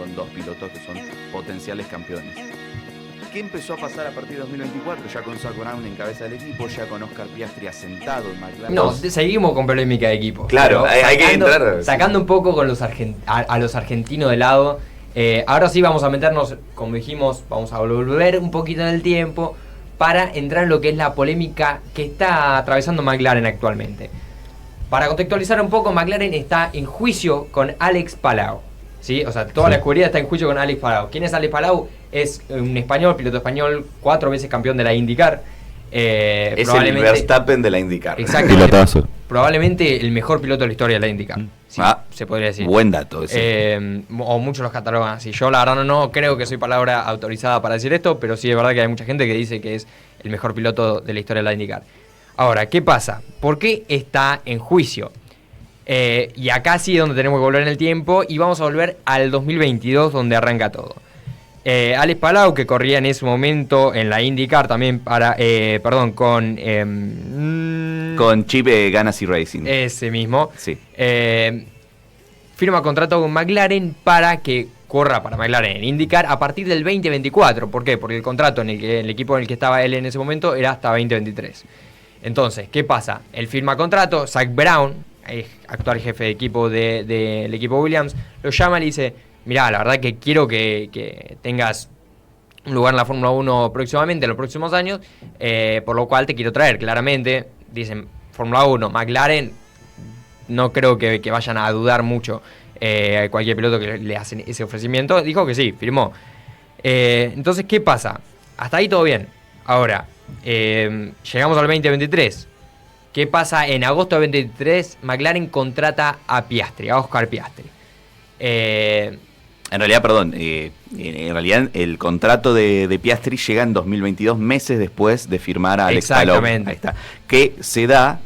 con dos pilotos que son potenciales campeones. ¿Qué empezó a pasar a partir de 2024? Ya con Zak Brown en cabeza del equipo, ya con Oscar Piastri asentado en McLaren. No, seguimos con polémica de equipo. Claro, hay que entrar. Sacando un poco con a los argentinos de lado. Ahora sí vamos a meternos, como dijimos, vamos a volver un poquito en el tiempo para entrar en lo que es la polémica que está atravesando McLaren actualmente. Para contextualizar un poco, McLaren está en juicio con Alex Palou, ¿sí? O sea, toda la escudería está en juicio con Alex Palou. ¿Quién es Alex Palou? Es un español, piloto español, 4 veces campeón de la IndyCar. Es el Verstappen de la IndyCar. Exactamente. Probablemente el mejor piloto de la historia de la IndyCar. Sí, se podría decir. Buen dato ese. O muchos los catalogan así. Yo la verdad no creo que soy palabra autorizada para decir esto, pero sí es verdad que hay mucha gente que dice que es el mejor piloto de la historia de la IndyCar. Ahora, ¿qué pasa? ¿Por qué está en juicio? Y acá sí es donde tenemos que volver en el tiempo y vamos a volver al 2022 donde arranca todo. Alex Palou, que corría en ese momento en la IndyCar también con Chip Ganassi Racing. Ese mismo. Sí. Firma contrato con McLaren para que corra para McLaren en IndyCar a partir del 2024. ¿Por qué? Porque el contrato en el equipo en el que estaba él en ese momento era hasta 2023. Entonces, ¿qué pasa? Él firma contrato, Zak Brown, actual jefe de equipo del equipo Williams, lo llama y le dice: mirá, la verdad que quiero que tengas un lugar en la Fórmula 1 próximamente, en los próximos años, por lo cual te quiero traer. Claramente, dicen Fórmula 1, McLaren, no creo que vayan a dudar mucho cualquier piloto que le hacen ese ofrecimiento. Dijo que sí, firmó. Entonces, ¿qué pasa? Hasta ahí todo bien. Ahora, llegamos al 2023. ¿Qué pasa? En agosto de 2023, McLaren contrata a Piastri, a Oscar Piastri. En realidad el contrato de Piastri llega en 2022, meses después de firmar a Alex Palou. Exactamente. Ahí está. Que se da,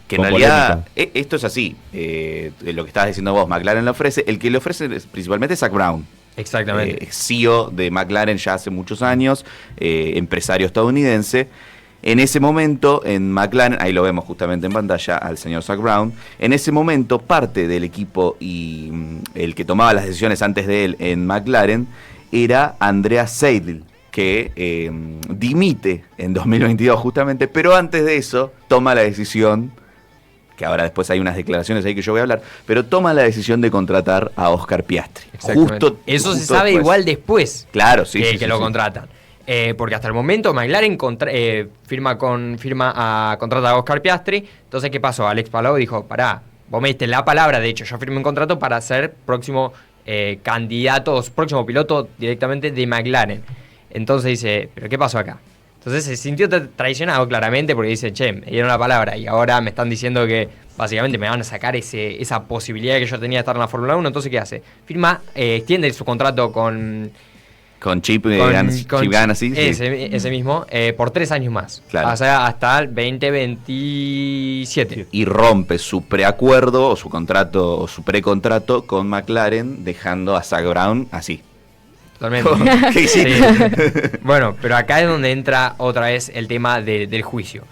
que en Con realidad, polémica. esto es así, lo que estabas diciendo vos, McLaren le ofrece, el que le ofrece principalmente es Zak Brown. Exactamente. CEO de McLaren ya hace muchos años, empresario estadounidense. En ese momento, en McLaren, ahí lo vemos justamente en pantalla, al señor Zak Brown, en ese momento parte del equipo y el que tomaba las decisiones antes de él en McLaren era Andrea Seidl, que dimite en 2022 justamente, pero antes de eso toma la decisión, que ahora después hay unas declaraciones ahí que yo voy a hablar, pero toma la decisión de contratar a Oscar Piastri. Eso se sabe después. Igual después. Claro, sí. Que lo contratan. Porque hasta el momento McLaren contrata a Oscar Piastri. Entonces, ¿qué pasó? Alex Palou dijo: pará, vos me diste la palabra, de hecho, yo firmé un contrato para ser próximo próximo piloto directamente de McLaren. Entonces dice: ¿pero qué pasó acá? Entonces se sintió traicionado claramente porque dice: che, me dieron la palabra y ahora me están diciendo que básicamente me van a sacar esa posibilidad que yo tenía de estar en la Fórmula 1. Entonces, ¿qué hace? Extiende su contrato con Chip Ganassi, ese mismo, por 3 años más. Claro. O sea, hasta el 2027. Y rompe su preacuerdo o su contrato o su precontrato con McLaren, dejando a Zak Brown así. Totalmente. ¿Qué hiciste? Sí. Bueno, pero acá es donde entra otra vez el tema del juicio.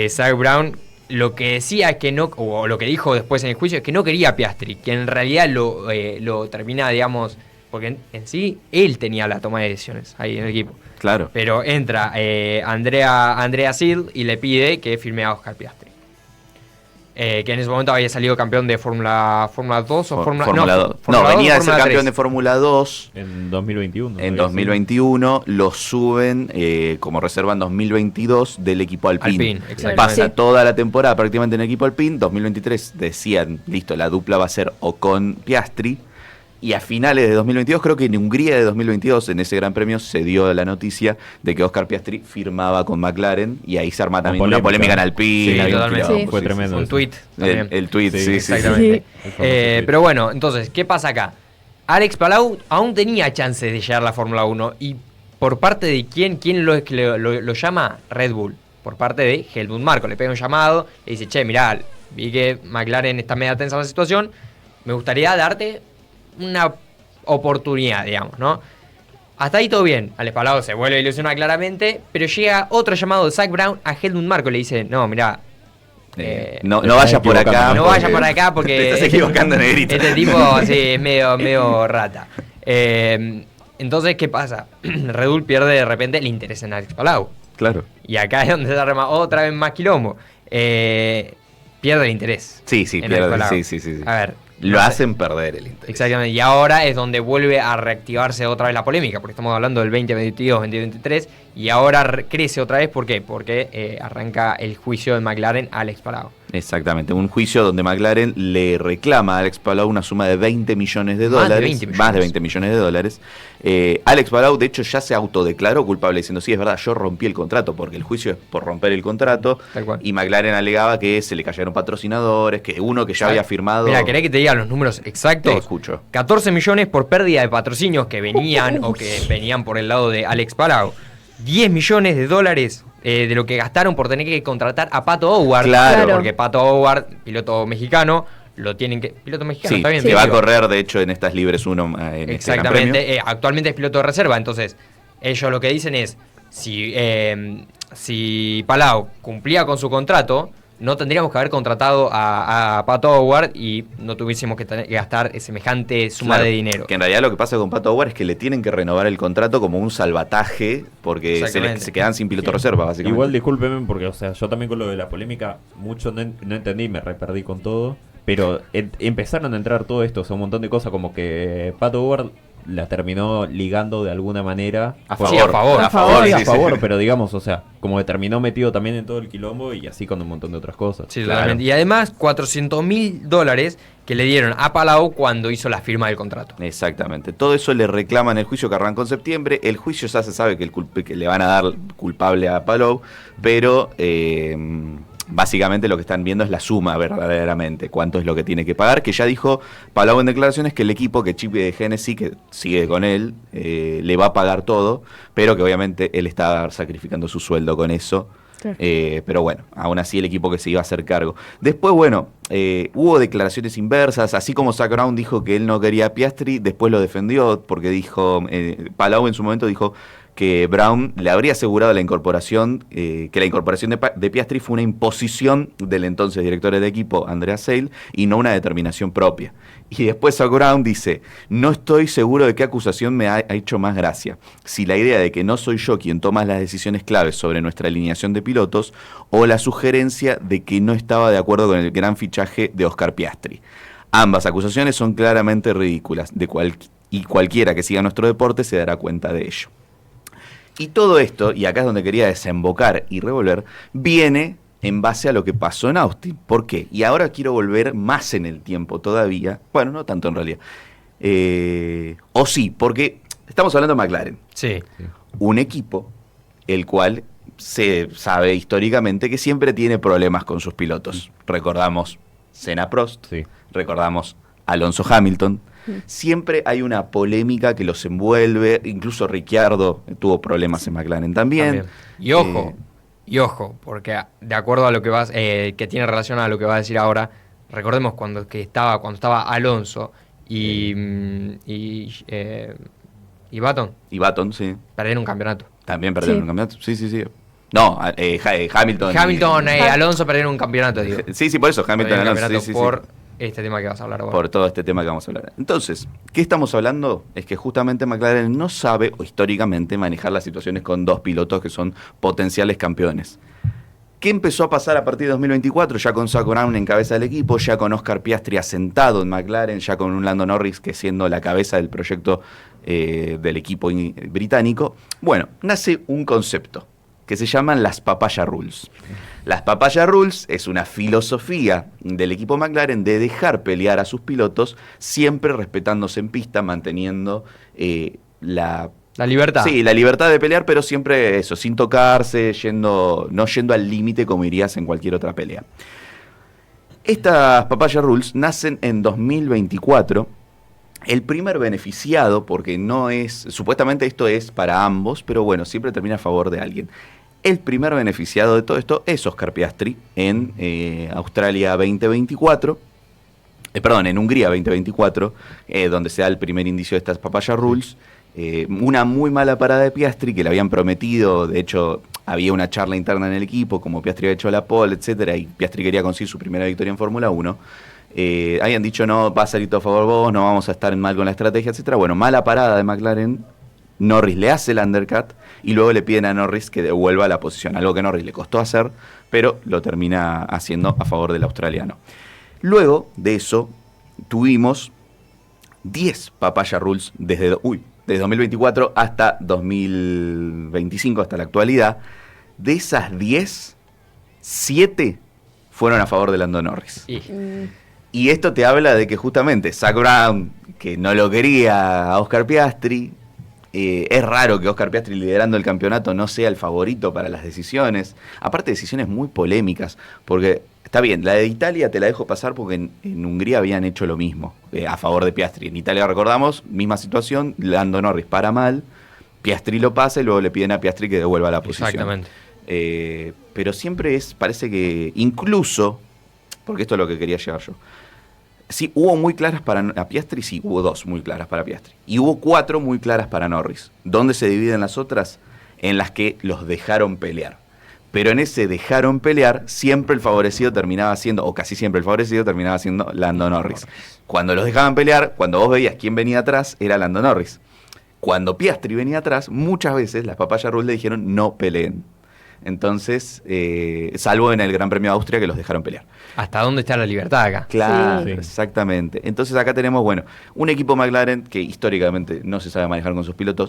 Zak Brown lo que decía es que no, o lo que dijo después en el juicio, es que no quería a Piastri, que en realidad lo termina, digamos, porque en sí él tenía la toma de decisiones ahí en el equipo. Claro. Pero entra Andrea Seidl y le pide que firme a Oscar Piastri. Que en ese momento había salido campeón de Fórmula 2 o Fórmula 2. No, venía de ser Fórmula campeón 3. de Fórmula 2. En 2021. En 2021 lo suben como reserva en 2022 del equipo Alpine. Pasa toda la temporada prácticamente en el equipo Alpine. 2023 decían, listo, la dupla va a ser Ocon-Piastri. Y a finales de 2022, creo que en Hungría de 2022, en ese gran premio, se dio la noticia de que Oscar Piastri firmaba con McLaren. Y ahí se arma también una polémica en Alpine. Sí, totalmente. Fue tremendo. Un tweet. El tweet, sí. Exactamente. Pero bueno, entonces, ¿qué pasa acá? Alex Palou aún tenía chances de llegar a la Fórmula 1. ¿Y por parte de quién lo llama? Red Bull. Por parte de Helmut Marko. Le pega un llamado, le dice: che, mirá, vi que McLaren está media tensa en la situación. Me gustaría darte una oportunidad, digamos, ¿no? Hasta ahí todo bien. Alex Palou se vuelve a ilusionar claramente, pero llega otro llamado de Zak Brown a Helmut Marko. Le dice: no, mirá, no vayas por acá. No vayas por acá porque te estás equivocando, negrito. Este tipo así es medio rata. Entonces, ¿qué pasa? Red Bull pierde de repente el interés en Alex Palau. Claro. Y acá es donde se arma otra vez más quilombo. Pierde el interés. Sí, pierde. Sí. A ver. Lo hacen perder el interés. Exactamente. Y ahora es donde vuelve a reactivarse otra vez la polémica, porque estamos hablando del 2022-2023, y ahora crece otra vez. ¿Por qué? Porque arranca el juicio de McLaren a Alex Palau. Exactamente, un juicio donde McLaren le reclama a Alex Palau una suma de $20 millones. Más de 20 millones de dólares. Alex Palau, de hecho, ya se autodeclaró culpable diciendo, sí, es verdad, yo rompí el contrato, porque el juicio es por romper el contrato. Tal cual. Y McLaren alegaba que se le cayeron patrocinadores, que uno que ya había firmado... Mira, ¿querés que te diga los números exactos? Te escucho. 14 millones por pérdida de patrocinios que venían o que venían por el lado de Alex Palau. 10 millones de dólares de lo que gastaron por tener que contratar a Pato Howard. Claro. Porque Pato Howard, piloto mexicano, lo tienen que... Piloto mexicano, Sí, está bien. que va a correr, de hecho, en estas Libres 1 en este Gran Premio. Exactamente. Actualmente es piloto de reserva. Entonces, ellos lo que dicen es, si Palau cumplía con su contrato, no tendríamos que haber contratado a Pato Howard y no tuviésemos que gastar semejante suma de dinero. Que en realidad lo que pasa con Pato Howard es que le tienen que renovar el contrato como un salvataje porque se quedan sin piloto reserva, básicamente. Igual discúlpeme porque, o sea, yo también con lo de la polémica mucho no entendí, me reperdí con todo, pero empezaron a entrar todo esto, o sea, un montón de cosas como que Pato Howard la terminó ligando de alguna manera a favor, pero digamos, o sea, como que terminó metido también en todo el quilombo y así con un montón de otras cosas. Sí, claro. Y además $400.000 que le dieron a Palau cuando hizo la firma del contrato. Exactamente. Todo eso le reclaman el juicio que arrancó en septiembre. El juicio ya se sabe que le van a dar culpable a Palau, pero básicamente lo que están viendo es la suma verdaderamente, cuánto es lo que tiene que pagar, que ya dijo Palau en declaraciones que el equipo, que Chip de Genesis, que sigue con él, le va a pagar todo, pero que obviamente él está sacrificando su sueldo con eso. Claro. Pero bueno, aún así el equipo que se iba a hacer cargo. Después, bueno, hubo declaraciones inversas, así como Zak Brown dijo que él no quería a Piastri, después lo defendió porque dijo, Palau en su momento dijo que Brown le habría asegurado la incorporación, que la incorporación de Piastri fue una imposición del entonces director del equipo, Andrea Seidl, y no una determinación propia. Y después Zak Brown dice, no estoy seguro de qué acusación me ha hecho más gracia, si la idea de que no soy yo quien toma las decisiones claves sobre nuestra alineación de pilotos, o la sugerencia de que no estaba de acuerdo con el gran fichaje de Oscar Piastri. Ambas acusaciones son claramente ridículas, y cualquiera que siga nuestro deporte se dará cuenta de ello. Y todo esto, y acá es donde quería desembocar y revolver, viene en base a lo que pasó en Austin. ¿Por qué? Y ahora quiero volver más en el tiempo todavía. Bueno, no tanto en realidad. O sí, porque estamos hablando de McLaren. Sí. Un equipo el cual se sabe históricamente que siempre tiene problemas con sus pilotos. Recordamos Senna Prost, recordamos Alonso Hamilton. Siempre hay una polémica que los envuelve, incluso Ricciardo tuvo problemas en McLaren también. Y ojo, porque de acuerdo a lo que que tiene relación a lo que va a decir ahora, recordemos cuando estaba Alonso y Button. Y Button, sí. Perdieron un campeonato. También perdieron un campeonato, sí. No, Hamilton. Alonso perdieron un campeonato, digo. Sí, por eso, Hamilton y Alonso. Sí. Este tema que vas a hablar ahora. Por todo este tema que vamos a hablar. Entonces, ¿qué estamos hablando? Es que justamente McLaren no sabe, o históricamente, manejar las situaciones con dos pilotos que son potenciales campeones. ¿Qué empezó a pasar a partir de 2024? Ya con Zak Brown en cabeza del equipo, ya con Oscar Piastri asentado en McLaren, ya con un Lando Norris que siendo la cabeza del proyecto del equipo británico. Bueno, nace un concepto que se llaman las Papaya Rules. Las Papaya Rules es una filosofía del equipo McLaren de dejar pelear a sus pilotos, siempre respetándose en pista, manteniendo la libertad. Sí, la libertad de pelear, pero siempre eso, sin tocarse, no yendo al límite como irías en cualquier otra pelea. Estas Papaya Rules nacen en 2024. El primer beneficiado, porque supuestamente esto es para ambos, pero bueno, siempre termina a favor de alguien. El primer beneficiado de todo esto es Oscar Piastri en Australia 2024, en Hungría 2024, donde se da el primer indicio de estas Papaya Rules. Una muy mala parada de Piastri que le habían prometido, de hecho había una charla interna en el equipo, como Piastri había hecho la pole, etcétera, y Piastri quería conseguir su primera victoria en Fórmula 1. Habían dicho, no, va a salir todo a favor vos, no vamos a estar mal con la estrategia, etcétera. Bueno, mala parada de McLaren. Norris le hace el undercut y luego le piden a Norris que devuelva la posición, algo que Norris le costó hacer, pero lo termina haciendo a favor del australiano. Luego de eso, tuvimos 10 Papaya Rules desde 2024 hasta 2025, hasta la actualidad. De esas 10, 7 fueron a favor de Lando Norris. Y esto te habla de que justamente Zak Brown, que no lo quería a Oscar Piastri, es raro que Oscar Piastri liderando el campeonato no sea el favorito para las decisiones. Aparte, decisiones muy polémicas, porque está bien, la de Italia te la dejo pasar porque en Hungría habían hecho lo mismo, a favor de Piastri. En Italia, recordamos, misma situación, Lando Norris para mal, Piastri lo pasa y luego le piden a Piastri que devuelva la posición. Exactamente. Pero siempre parece que incluso, porque esto es lo que quería llegar yo, sí, hubo muy claras para Piastri, sí, hubo 2 muy claras para Piastri. Y hubo 4 muy claras para Norris. ¿Dónde se dividen las otras? En las que los dejaron pelear. Pero en ese dejaron pelear, siempre el favorecido terminaba siendo, o casi siempre el favorecido terminaba siendo Lando Norris. Cuando los dejaban pelear, cuando vos veías quién venía atrás, era Lando Norris. Cuando Piastri venía atrás, muchas veces las Papaya Rules le dijeron no peleen. Entonces, salvo en el Gran Premio de Austria que los dejaron pelear. ¿Hasta dónde está la libertad acá? Claro, Sí. exactamente. Entonces acá tenemos, bueno, un equipo McLaren que históricamente no se sabe manejar con sus pilotos.